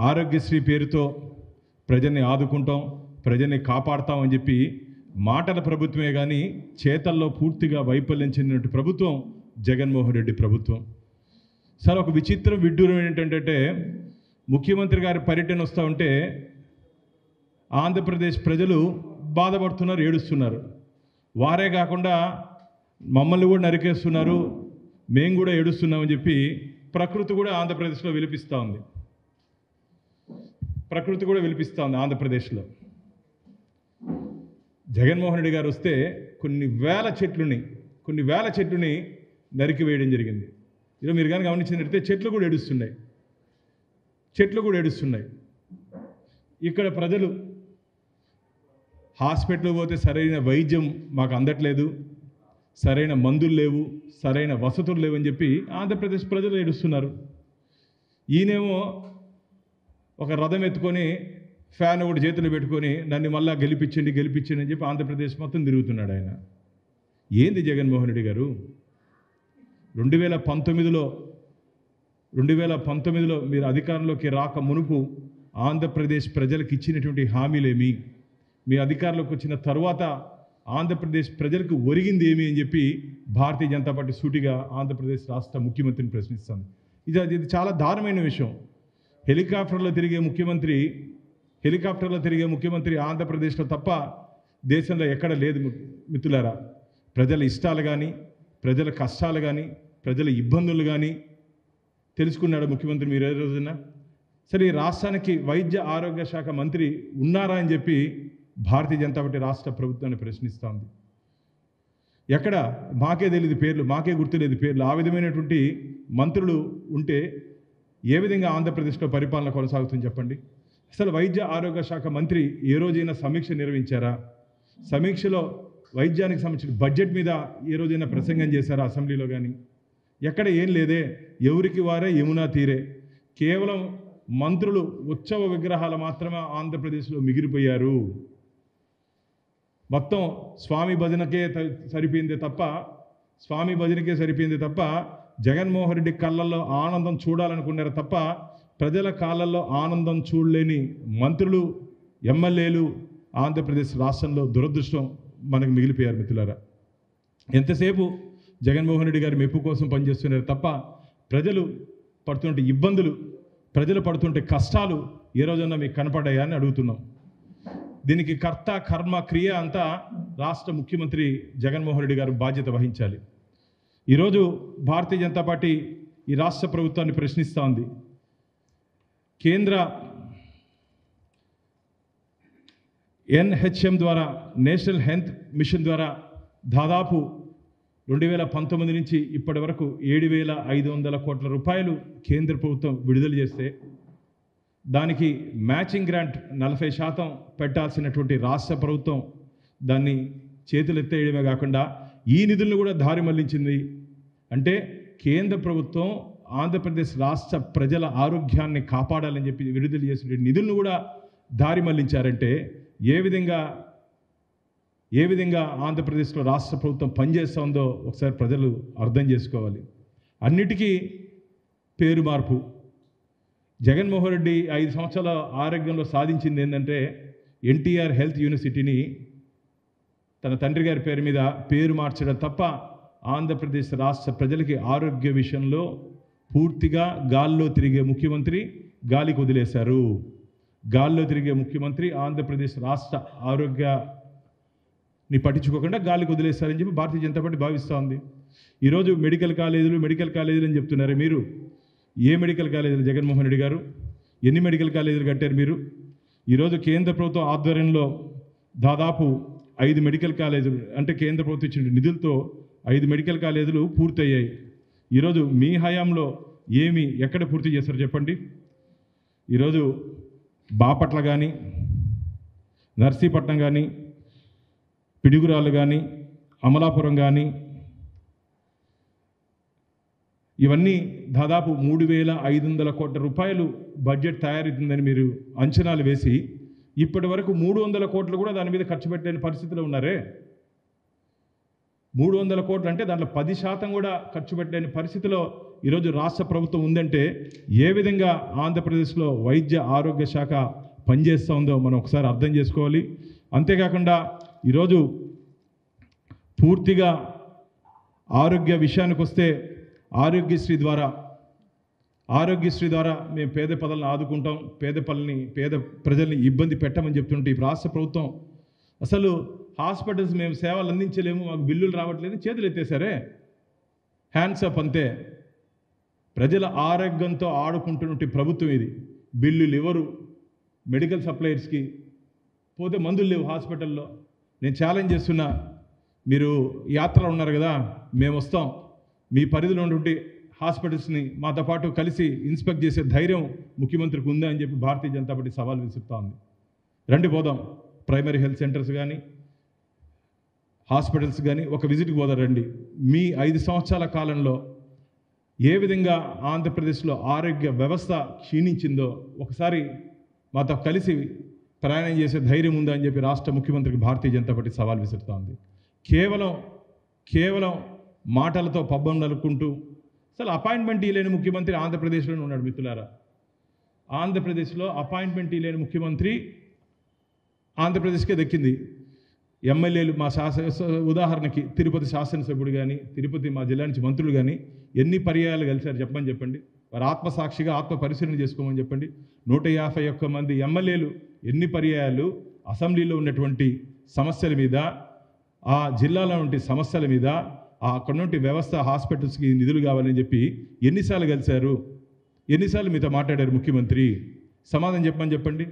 ఆరోగ్యశ్రీ పేరుతో ప్రజల్ని ఆదుకుంటాం, ప్రజల్ని కాపాడతాం అని చెప్పి మాటల ప్రభుత్వమే కానీ చేతల్లో పూర్తిగా వైఫల్యం చెందినటువంటి ప్రభుత్వం జగన్మోహన్ రెడ్డి ప్రభుత్వం. సార్, ఒక విచిత్రం విడ్డూరం ఏంటంటే ముఖ్యమంత్రి గారి పర్యటన వస్తూ ఉంటే ఆంధ్రప్రదేశ్ ప్రజలు బాధపడుతున్నారు, ఏడుస్తున్నారు. వారే కాకుండా మమ్మల్ని కూడా నరికేస్తున్నారు, మేము కూడా ఏడుస్తున్నామని చెప్పి ప్రకృతి కూడా ఆంధ్రప్రదేశ్లో విలిపిస్తూ ఉంది. ఆంధ్రప్రదేశ్లో జగన్మోహన్ రెడ్డి గారు వస్తే కొన్ని వేల చెట్లుని నరికివేయడం జరిగింది. ఈరోజు మీరు కానీ గమనించినట్లయితే చెట్లు కూడా ఏడుస్తున్నాయి. ఇక్కడ ప్రజలు హాస్పిటల్ పోతే సరైన వైద్యం మాకు అందట్లేదు, సరైన మందులు లేవు, సరైన వసతులు లేవని చెప్పి ఆంధ్రప్రదేశ్ ప్రజలు ఏడుస్తున్నారు. ఈయనేమో ఒక రథం ఎత్తుకొని ఫ్యాన్ ఒకటి చేతులు పెట్టుకొని నన్ను మళ్ళా గెలిపించండి అని చెప్పి ఆంధ్రప్రదేశ్ మొత్తం తిరుగుతున్నాడు ఆయన. ఏంది జగన్మోహన్ రెడ్డి గారు? 2019లో మీరు అధికారంలోకి రాక మునుపు ఆంధ్రప్రదేశ్ ప్రజలకు ఇచ్చినటువంటి హామీలేమి, మీ అధికారంలోకి వచ్చిన తర్వాత ఆంధ్రప్రదేశ్ ప్రజలకు ఒరిగింది ఏమి అని చెప్పి భారతీయ జనతా పార్టీ సూటిగా ఆంధ్రప్రదేశ్ రాష్ట్ర ముఖ్యమంత్రిని ప్రశ్నిస్తుంది. ఇది చాలా దారుణమైన విషయం. హెలికాప్టర్లో తిరిగే ముఖ్యమంత్రి ఆంధ్రప్రదేశ్లో తప్ప దేశంలో ఎక్కడ లేదు మిత్రులారా. ప్రజల ఇష్టాలు కానీ, ప్రజల కష్టాలు కానీ, ప్రజల ఇబ్బందులు కానీ తెలుసుకున్నాడు ముఖ్యమంత్రి మీరు ఏ రోజున? సరే, ఈ రాష్ట్రానికి వైద్య ఆరోగ్య శాఖ మంత్రి ఉన్నారా అని చెప్పి భారతీయ జనతా పార్టీ రాష్ట్ర ప్రభుత్వాన్ని ప్రశ్నిస్తోంది. ఎక్కడ మాకే తెలియదు పేర్లు, మాకే గుర్తులేదు పేర్లు. ఆ విధమైనటువంటి మంత్రులు ఉంటే ఏ విధంగా ఆంధ్రప్రదేశ్లో పరిపాలన కొనసాగుతుంది చెప్పండి? అసలు వైద్య ఆరోగ్య శాఖ మంత్రి ఏ రోజైనా సమీక్ష నిర్వహించారా? సమీక్షలో వైద్యానికి సంబంధించిన బడ్జెట్ మీద ఏ రోజైనా ప్రసంగం చేశారా అసెంబ్లీలో కానీ? ఎక్కడ ఏం లేదే. ఎవరికి వారే యమునా తీరే. కేవలం మంత్రులు ఉత్సవ విగ్రహాలు మాత్రమే ఆంధ్రప్రదేశ్లో మిగిలిపోయారు. మొత్తం స్వామి భజనకే సరిపోయిందే తప్ప జగన్మోహన్ రెడ్డి కళ్ళల్లో ఆనందం చూడాలనుకున్నారు తప్ప ప్రజల కాళ్ళల్లో ఆనందం చూడలేని మంత్రులు, ఎమ్మెల్యేలు ఆంధ్రప్రదేశ్ రాష్ట్రంలో దురదృష్టం మనకు మిగిలిపోయారు మిత్రులారా. ఎంతసేపు జగన్మోహన్ రెడ్డి గారి మెప్పు కోసం పనిచేస్తున్నారు తప్ప ప్రజలు పడుతుంటే ఇబ్బందులు, ప్రజలు పడుతుంటే కష్టాలు ఏ రోజన్నా మీకు కనపడ్డాయా అని అడుగుతున్నాం. దీనికి కర్త కర్మ క్రియ అంతా రాష్ట్ర ముఖ్యమంత్రి జగన్మోహన్ రెడ్డి గారు బాధ్యత వహించాలి. ఈరోజు భారతీయ జనతా పార్టీ ఈ రాష్ట్ర ప్రభుత్వాన్ని ప్రశ్నిస్తూ ఉంది. కేంద్ర NHM ద్వారా, నేషనల్ హెల్త్ మిషన్ ద్వారా దాదాపు 2019 నుంచి ఇప్పటి వరకు 7,500 కోట్ల రూపాయలు కేంద్ర ప్రభుత్వం విడుదల చేస్తే దానికి మ్యాచింగ్ గ్రాంట్ 40% పెట్టాల్సినటువంటి రాష్ట్ర ప్రభుత్వం దాన్ని చేతులెత్తేయడమే కాకుండా ఈ నిధులను కూడా దారి మళ్లించింది. అంటే కేంద్ర ప్రభుత్వం ఆంధ్రప్రదేశ్ రాష్ట్ర ప్రజల ఆరోగ్యాన్ని కాపాడాలని చెప్పి విడుదల చేసిన నిధులను కూడా దారి మళ్లించారంటే ఏ విధంగా ఆంధ్రప్రదేశ్లో రాష్ట్ర ప్రభుత్వం పనిచేస్తుందో ఒకసారి ప్రజలు అర్థం చేసుకోవాలి. అన్నిటికీ పేరు మార్పు. జగన్మోహన్ రెడ్డి 5 సంవత్సరాల ఆరోగ్యంలో సాధించింది ఏంటంటే NTR హెల్త్ యూనివర్సిటీని తన తండ్రి గారి పేరు మీద పేరు మార్చడం తప్ప ఆంధ్రప్రదేశ్ రాష్ట్ర ప్రజలకి ఆరోగ్య విషయంలో పూర్తిగా గాల్లో తిరిగే ముఖ్యమంత్రి గాలికి వదిలేశారు. గాల్లో తిరిగే ముఖ్యమంత్రి ఆంధ్రప్రదేశ్ రాష్ట్ర ఆరోగ్యాన్ని పట్టించుకోకుండా గాలికి వదిలేస్తారని చెప్పి భారతీయ జనతా పార్టీ భావిస్తూ ఉంది. ఈరోజు మెడికల్ కాలేజీలు అని చెప్తున్నారు. మీరు ఏ మెడికల్ కాలేజీలు జగన్మోహన్ రెడ్డి గారు ఎన్ని మెడికల్ కాలేజీలు కట్టారు మీరు? ఈరోజు కేంద్ర ప్రభుత్వం ఆధ్వర్యంలో దాదాపు 5 మెడికల్ కాలేజీలు, అంటే కేంద్ర ప్రభుత్వం ఇచ్చిన నిధులతో 5 మెడికల్ కాలేజీలు పూర్తయ్యాయి. ఈరోజు మీ హయాంలో ఎక్కడ పూర్తి చేశారు చెప్పండి? ఈరోజు బాపట్ల కానీ, నర్సీపట్నం కానీ, పిడుగురాళ్ళు కానీ, అమలాపురం కానీ, ఇవన్నీ దాదాపు 3,500 కోట్ల రూపాయలు బడ్జెట్ తయారవుతుందని మీరు అంచనాలు వేసి ఇప్పటి వరకు 300 కోట్లు కూడా దాని మీద ఖర్చు పెట్టలేని పరిస్థితిలో ఉన్నారే. 300 కోట్లు అంటే దాంట్లో 10% కూడా ఖర్చు పెట్టలేని పరిస్థితిలో ఈరోజు రాష్ట్ర ప్రభుత్వం ఉందంటే ఏ విధంగా ఆంధ్రప్రదేశ్లో వైద్య ఆరోగ్య శాఖ పనిచేస్తూ ఉందో మనం ఒకసారి అర్థం చేసుకోవాలి. అంతేకాకుండా ఈరోజు పూర్తిగా ఆరోగ్య విషయానికి వస్తే ఆరోగ్యశ్రీ ద్వారా మేము పేద ప్రజలను ఆదుకుంటాం, పేద ప్రజల్ని ఇబ్బంది పెట్టమని చెప్తుంటే ఈ రాష్ట్ర ప్రభుత్వం అసలు హాస్పిటల్స్ మేము సేవలు అందించలేము, మాకు బిల్లులు రావట్లేదు, చేతులు ఎత్తేసారే, హ్యాండ్స్ అప్ అంతే. ప్రజల ఆరోగ్యంతో ఆడుకుంటున్నట్టు ప్రభుత్వం ఇది. బిల్లులు ఎవరు, మెడికల్ సప్లయర్స్కి పోతే మందులు లేవు హాస్పిటల్లో. నేను ఛాలెంజ్ చేస్తున్నా, మీరు యాత్రలో ఉన్నారు కదా, మేము వస్తాం, మీ పరిధిలో ఉన్నటువంటి హాస్పిటల్స్ని మాతో పాటు కలిసి ఇన్స్పెక్ట్ చేసే ధైర్యం ముఖ్యమంత్రికి ఉందా అని చెప్పి భారతీయ జనతా పార్టీ సవాల్ విసురుతూ ఉంది. రండి పోదాం, ప్రైమరీ హెల్త్ సెంటర్స్ కానీ హాస్పిటల్స్ కానీ ఒక విజిట్కి పోదాం రండి. మీ 5 సంవత్సరాల కాలంలో ఏ విధంగా ఆంధ్రప్రదేశ్లో ఆరోగ్య వ్యవస్థ క్షీణించిందో ఒకసారి మాతో కలిసి ప్రయాణం చేసే ధైర్యం ఉందా అని చెప్పి రాష్ట్ర ముఖ్యమంత్రికి భారతీయ జనతా పార్టీ సవాల్ విసురుతూ ఉంది. కేవలం మాటలతో పబ్బం నలుపుకుంటూ అసలు అపాయింట్మెంట్ ఇవ్వలేని ముఖ్యమంత్రి ఆంధ్రప్రదేశ్లోనే ఉన్నాడు. మిత్రులారా, ఆంధ్రప్రదేశ్లో అపాయింట్మెంట్ ఇవ్వలేని ముఖ్యమంత్రి ఆంధ్రప్రదేశ్కే దక్కింది. ఎమ్మెల్యేలు మా ఉదాహరణకి తిరుపతి శాసనసభ్యుడు కానీ, తిరుపతి మా జిల్లా నుంచి మంత్రులు కానీ ఎన్ని పర్యాయాలు కలిశారు చెప్పండి. వారు ఆత్మసాక్షిగా ఆత్మ పరిశీలన చేసుకోమని చెప్పండి. 151 మంది ఎమ్మెల్యేలు ఎన్ని పర్యాయాలు అసెంబ్లీలో ఉన్నటువంటి సమస్యల మీద, ఆ జిల్లాలో ఉండే సమస్యల మీద, అక్కడ నుండి వ్యవస్థ హాస్పిటల్స్కి నిధులు కావాలని చెప్పి ఎన్నిసార్లు కలిశారు, ఎన్నిసార్లు మీతో మాట్లాడారు ముఖ్యమంత్రి? సమాధానం చెప్పమని చెప్పండి.